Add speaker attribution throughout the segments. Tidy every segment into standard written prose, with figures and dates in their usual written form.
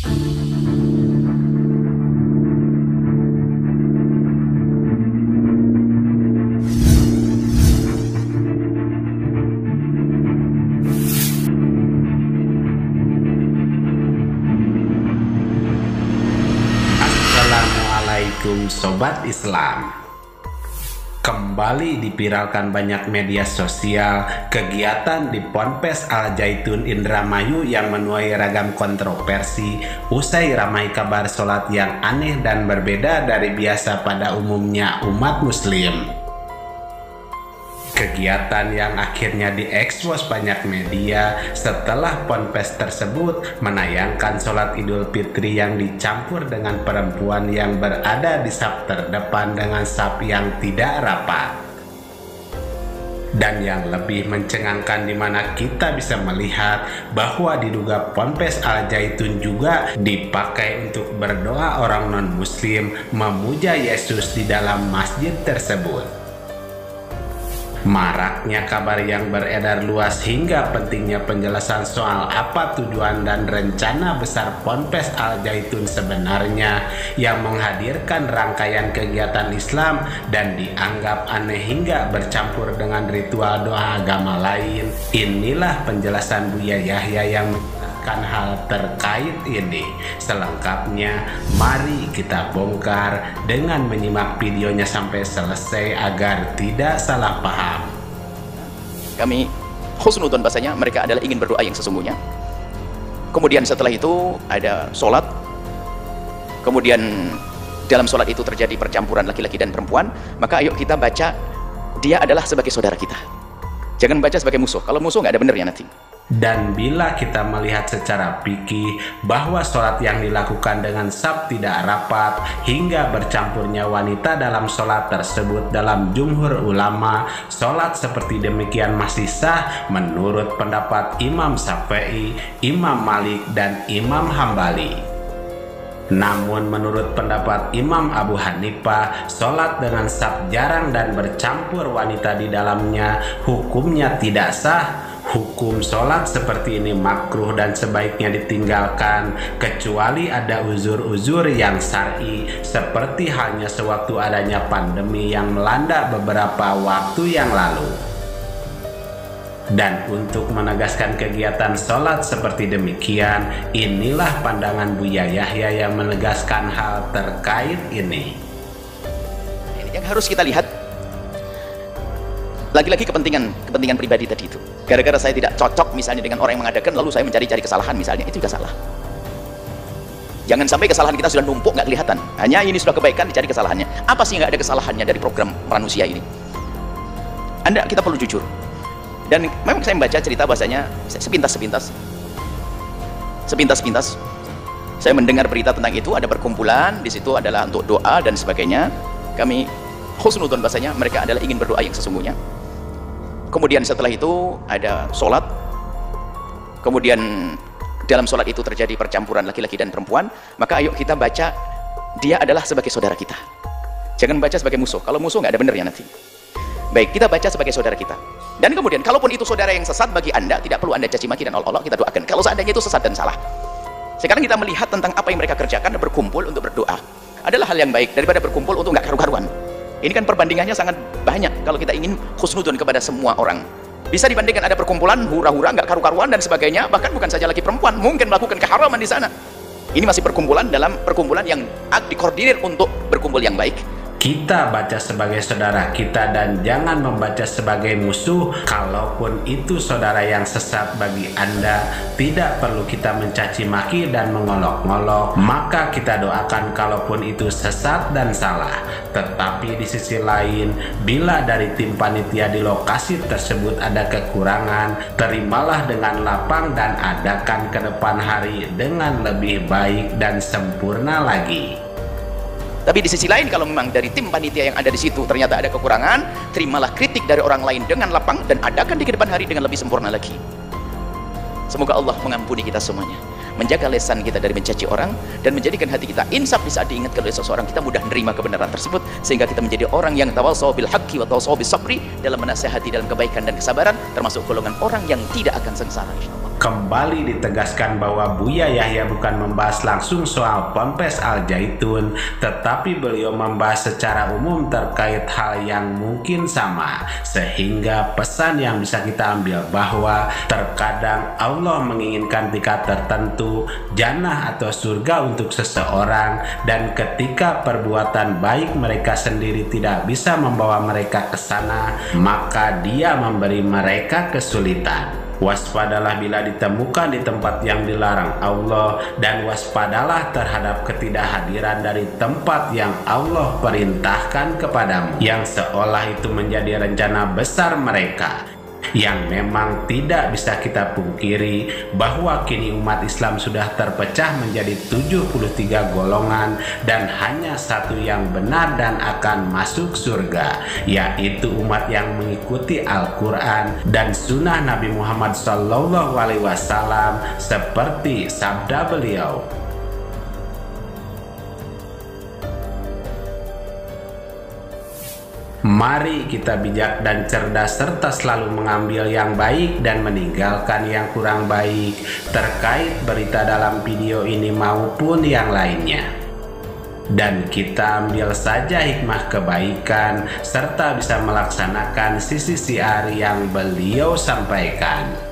Speaker 1: Assalamualaikum Sobat Islam. Kembali dipiralkan banyak media sosial kegiatan di Ponpes Al Zaitun Indramayu yang menuai ragam kontroversi usai ramai kabar sholat yang aneh dan berbeda dari biasa pada umumnya umat muslim. Kegiatan yang akhirnya diekspos banyak media setelah ponpes tersebut menayangkan sholat Idul Fitri yang dicampur dengan perempuan yang berada di saf terdepan dengan saf yang tidak rapat. Dan yang lebih mencengangkan di mana kita bisa melihat bahwa diduga Ponpes Al Zaitun juga dipakai untuk berdoa orang non-muslim memuja Yesus di dalam masjid tersebut. Maraknya kabar yang beredar luas hingga pentingnya penjelasan soal apa tujuan dan rencana besar Ponpes Al Zaitun sebenarnya yang menghadirkan rangkaian kegiatan Islam dan dianggap aneh hingga bercampur dengan ritual doa agama lain. Inilah penjelasan Buya Yahya yang menjelaskan hal terkait ini. Selengkapnya mari kita bongkar dengan menyimak videonya sampai selesai agar tidak salah paham.
Speaker 2: Kami husnudon, bahasanya mereka adalah ingin berdoa yang sesungguhnya. Kemudian setelah itu ada sholat. Kemudian dalam sholat itu terjadi percampuran laki-laki dan perempuan. Maka ayo kita baca dia adalah sebagai saudara kita. Jangan baca sebagai musuh. Kalau musuh nggak ada benernya nanti.
Speaker 1: Dan bila kita melihat secara fikih bahwa sholat yang dilakukan dengan saf tidak rapat hingga bercampurnya wanita dalam sholat tersebut dalam jumhur ulama, sholat seperti demikian masih sah menurut pendapat Imam Syafi'i, Imam Malik, dan Imam Hambali. Namun menurut pendapat Imam Abu Hanifah, sholat dengan saf jarang dan bercampur wanita di dalamnya hukumnya tidak sah. Hukum sholat seperti ini makruh dan sebaiknya ditinggalkan kecuali ada uzur-uzur yang syar'i seperti halnya sewaktu adanya pandemi yang melanda beberapa waktu yang lalu. Dan untuk menegaskan kegiatan sholat seperti demikian, inilah pandangan Buya Yahya yang menegaskan hal terkait ini.
Speaker 2: Yang harus kita lihat lagi-lagi kepentingan pribadi tadi itu. Gara-gara saya tidak cocok misalnya dengan orang yang mengadakan, lalu saya mencari-cari kesalahan misalnya, itu sudah salah. Jangan sampai kesalahan kita sudah numpuk nggak kelihatan. Hanya ini sudah kebaikan dicari kesalahannya. Apa sih nggak ada kesalahannya dari program manusia ini? Kita perlu jujur. Dan memang saya membaca cerita bahasanya sepintas-sepintas. Saya mendengar berita tentang itu, ada perkumpulan di situ adalah untuk doa dan sebagainya. Kami husnudon, bahasanya mereka adalah ingin berdoa yang sesungguhnya. Kemudian setelah itu ada sholat. Kemudian dalam sholat itu terjadi percampuran laki-laki dan perempuan. Maka ayo kita baca dia adalah sebagai saudara kita. Jangan baca sebagai musuh. Kalau musuh nggak ada benernya nanti. Baik, kita baca sebagai saudara kita. Dan kemudian kalaupun itu saudara yang sesat bagi anda, tidak perlu anda caci maki dan olok-olok, kita doakan. Kalau seandainya itu sesat dan salah, sekarang kita melihat tentang apa yang mereka kerjakan, berkumpul untuk berdoa adalah hal yang baik daripada berkumpul untuk nggak karu-karuan. Ini kan perbandingannya sangat banyak kalau kita ingin husnudun kepada semua orang. Bisa dibandingkan ada perkumpulan hura-hura nggak karu-karuan dan sebagainya, bahkan bukan saja laki perempuan mungkin melakukan keharaman di sana. Ini masih perkumpulan dalam perkumpulan yang dikoordinir untuk berkumpul yang baik.
Speaker 1: Kita baca sebagai saudara kita dan jangan membaca sebagai musuh. Kalaupun itu saudara yang sesat bagi Anda, tidak perlu kita mencaci maki dan mengolok-ngolok. Maka kita doakan kalaupun itu sesat dan salah. Tetapi di sisi lain, bila dari tim panitia di lokasi tersebut ada kekurangan, terimalah dengan lapang dan adakan ke depan hari dengan lebih baik dan sempurna lagi.
Speaker 2: Tapi di sisi lain, kalau memang dari tim panitia yang ada di situ ternyata ada kekurangan, terimalah kritik dari orang lain dengan lapang dan adakan di kedepan hari dengan lebih sempurna lagi. Semoga Allah mengampuni kita semuanya. menjaga lisan kita dari mencaci orang, dan menjadikan hati kita insaf di saat diingatkan oleh seseorang, kita mudah menerima kebenaran tersebut, sehingga kita menjadi orang yang tawassaw bil haqqi wa tawassaw bis sabri, dalam menasihati dalam kebaikan dan kesabaran, termasuk golongan orang yang tidak akan sengsara insyaallah.
Speaker 1: Kembali ditegaskan bahwa Buya Yahya bukan membahas langsung soal Ponpes Al Zaitun, tetapi beliau membahas secara umum terkait hal yang mungkin sama, sehingga pesan yang bisa kita ambil bahwa terkadang Allah menginginkan tingkat tertentu, jannah atau surga untuk seseorang, dan ketika perbuatan baik mereka sendiri tidak bisa membawa mereka ke sana, maka Dia memberi mereka kesulitan. Waspadalah bila ditemukan di tempat yang dilarang Allah, dan waspadalah terhadap ketidakhadiran dari tempat yang Allah perintahkan kepadamu, yang seolah itu menjadi rencana besar mereka. Yang memang tidak bisa kita pungkiri bahwa kini umat Islam sudah terpecah menjadi 73 golongan, dan hanya satu yang benar dan akan masuk surga, yaitu umat yang mengikuti Al-Quran dan sunnah Nabi Muhammad SAW, seperti sabda beliau, mari kita bijak dan cerdas serta selalu mengambil yang baik dan meninggalkan yang kurang baik terkait berita dalam video ini maupun yang lainnya. Dan kita ambil saja hikmah kebaikan serta bisa melaksanakan sisi siar yang beliau sampaikan.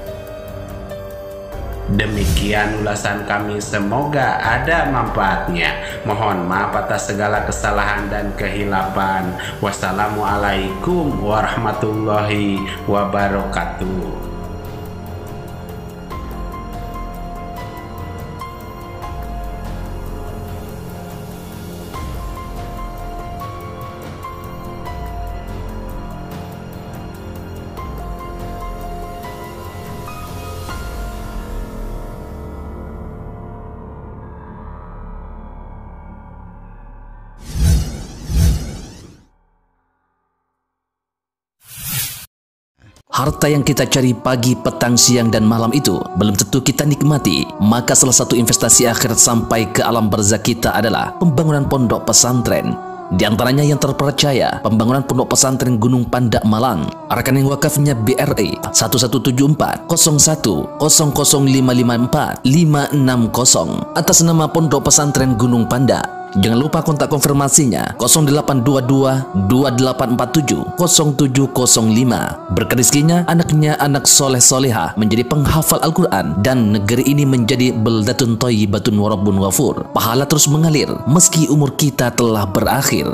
Speaker 1: Demikian ulasan kami, semoga ada manfaatnya. Mohon maaf atas segala kesalahan dan kehilapan. Wassalamualaikum warahmatullahi wabarakatuh.
Speaker 3: Harta yang kita cari pagi, petang, siang, dan malam itu belum tentu kita nikmati. Maka salah satu investasi akhirat sampai ke alam barzakh kita adalah pembangunan pondok pesantren. Di antaranya yang terpercaya, pembangunan pondok pesantren Gunung Panda Malang. Rekening wakafnya BRI 1174 01 00 554 560 atas nama Pondok Pesantren Gunung Panda. Jangan lupa kontak konfirmasinya 0822 2847 0705. Berkah rezekinya anaknya anak soleh soleha menjadi penghafal Al-Quran, dan negeri ini menjadi beldatun thayyibatun wa rabbun ghafur. Pahala terus mengalir meski umur kita telah berakhir.